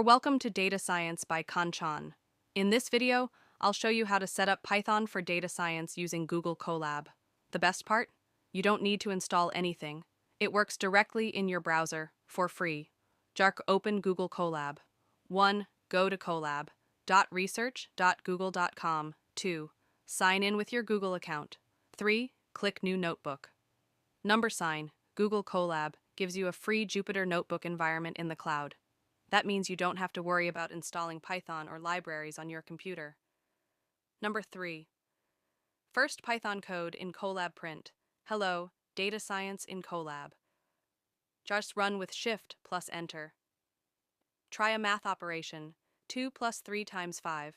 Welcome to Data Science by Kanchan. In this video, I'll show you how to set up Python for data science using Google Colab. The best part? You don't need to install anything. It works directly in your browser, for free. Just open Google Colab. 1. Go to colab.research.google.com. 2. Sign in with your Google account. 3. Click New Notebook. Number sign, Google Colab gives you a free Jupyter Notebook environment in the cloud. That means you don't have to worry about installing Python or libraries on your computer. Number 3. First Python code in Colab print. Hello, data science in Colab. Just run with Shift plus Enter. Try a math operation, 2 plus 3 times 5.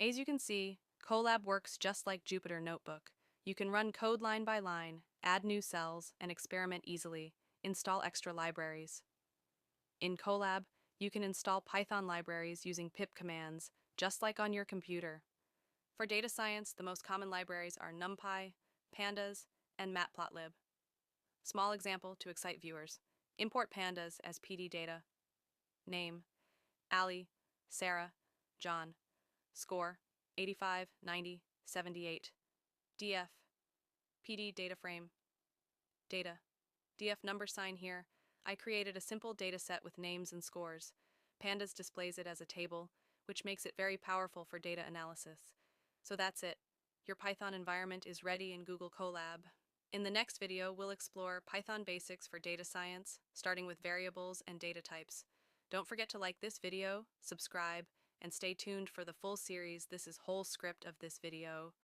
As you can see, Colab works just like Jupyter Notebook. You can run code line by line, add new cells, and experiment easily. Install extra libraries. In Colab, you can install Python libraries using pip commands, just like on your computer. For data science, the most common libraries are NumPy, Pandas, and Matplotlib. Small example to excite viewers. Import Pandas as PD data. Name: Ali, Sarah, John. Score: 85, 90, 78. DF: PD data frame. Data: DF number sign here. I created a simple data set with names and scores. Pandas displays it as a table, which makes it very powerful for data analysis. So that's it. Your Python environment is ready in Google Colab. In the next video, we'll explore Python basics for data science, starting with variables and data types. Don't forget to like this video, subscribe, and stay tuned for the full series. This is whole script of this video.